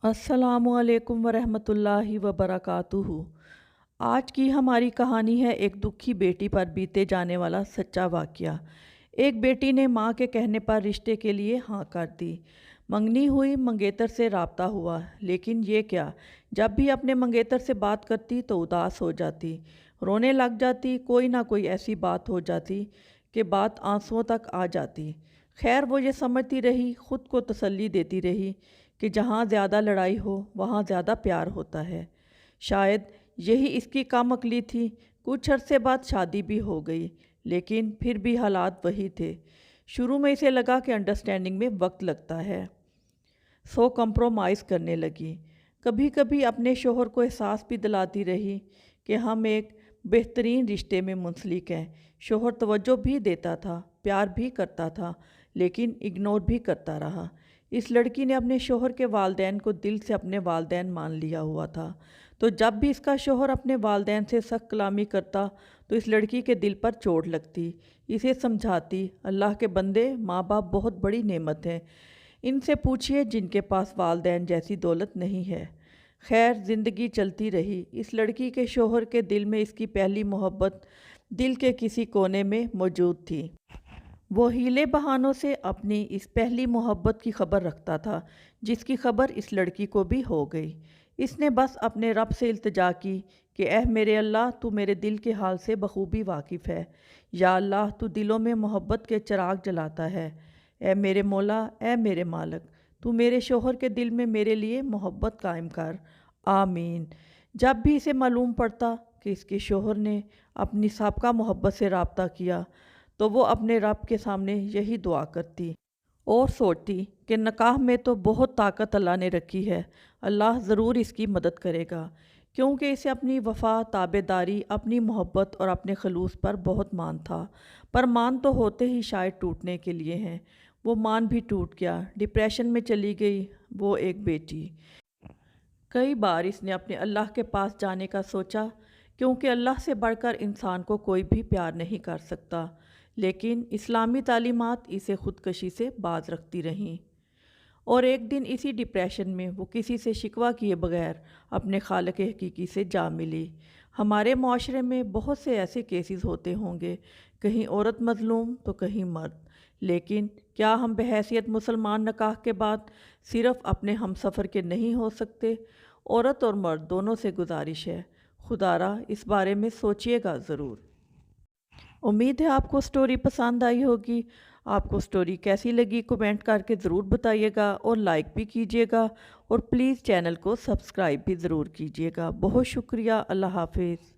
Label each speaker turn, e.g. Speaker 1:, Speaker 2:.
Speaker 1: अस्सलामुअलैकुम वरहमतुल्लाहि वबरकातुहू। आज की हमारी कहानी है एक दुखी बेटी पर बीते जाने वाला सच्चा वाक़या। एक बेटी ने माँ के कहने पर रिश्ते के लिए हाँ कर दी। मंगनी हुई, मंगेतर से राब्ता हुआ, लेकिन ये क्या, जब भी अपने मंगेतर से बात करती तो उदास हो जाती, रोने लग जाती, कोई ना कोई ऐसी बात हो जाती कि बात आंसुओं तक आ जाती। खैर वो ये समझती रही, ख़ुद को तसल्ली देती रही कि जहाँ ज़्यादा लड़ाई हो वहाँ ज़्यादा प्यार होता है। शायद यही इसकी कामअक्ली थी। कुछ अरसे बाद शादी भी हो गई, लेकिन फिर भी हालात वही थे। शुरू में इसे लगा कि अंडरस्टैंडिंग में वक्त लगता है, सो कंप्रोमाइज़ करने लगी। कभी कभी अपने शोहर को एहसास भी दिलाती रही कि हम एक बेहतरीन रिश्ते में मुंसलिक हैं। शोहर तवज्जो भी देता था, प्यार भी करता था, लेकिन इग्नोर भी करता रहा। इस लड़की ने अपने शोहर के वालदैन को दिल से अपने वालदैन मान लिया हुआ था, तो जब भी इसका शोहर अपने वालदैन से सख्त कलामी करता तो इस लड़की के दिल पर चोट लगती। इसे समझाती, अल्लाह के बंदे, माँ बाप बहुत बड़ी नेमत है, इनसे पूछिए जिनके पास वालदैन जैसी दौलत नहीं है। खैर ज़िंदगी चलती रही। इस लड़की के शोहर के दिल में इसकी पहली मोहब्बत दिल के किसी कोने में मौजूद थी। वो हीले बहानों से अपनी इस पहली मोहब्बत की खबर रखता था, जिसकी खबर इस लड़की को भी हो गई। इसने बस अपने रब से इल्तिजा की कि ऐ मेरे अल्लाह, तू मेरे दिल के हाल से बखूबी वाकिफ़ है। या अल्लाह, तू दिलों में मोहब्बत के चिराग जलाता है। ऐ मेरे मौला, ऐ मेरे मालिक, तू मेरे शोहर के दिल में मेरे लिए मोहब्बत कायम कर। आमीन। जब भी इसे मालूम पड़ता कि इसके शोहर ने अपनी साबका मोहब्बत से राब्ता किया, तो वो अपने रब के सामने यही दुआ करती और सोचती कि निकाह में तो बहुत ताकत अल्लाह ने रखी है, अल्लाह ज़रूर इसकी मदद करेगा, क्योंकि इसे अपनी वफ़ा, ताबेदारी, अपनी मोहब्बत और अपने खलूस पर बहुत मान था। पर मान तो होते ही शायद टूटने के लिए हैं। वो मान भी टूट गया, डिप्रेशन में चली गई वो एक बेटी। कई बार इसने अपने अल्लाह के पास जाने का सोचा, क्योंकि अल्लाह से बढ़कर इंसान को कोई भी प्यार नहीं कर सकता, लेकिन इस्लामी तालीमात इसे ख़ुदकशी से बाज रखती रहीं। और एक दिन इसी डिप्रेशन में वो किसी से शिकवा किए बगैर अपने खालिक हकीकी से जा मिली। हमारे माशरे में बहुत से ऐसे केसेस होते होंगे, कहीं औरत मज़लूम तो कहीं मर्द, लेकिन क्या हम बहैसियत मुसलमान निकाह के बाद सिर्फ़ अपने हमसफ़र के नहीं हो सकते? औरत और मर्द दोनों से गुजारिश है, खुदारा इस बारे में सोचिएगा ज़रूर। उम्मीद है आपको स्टोरी पसंद आई होगी। आपको स्टोरी कैसी लगी कमेंट करके ज़रूर बताइएगा और लाइक भी कीजिएगा, और प्लीज़ चैनल को सब्सक्राइब भी ज़रूर कीजिएगा। बहुत शुक्रिया। अल्लाह हाफिज़।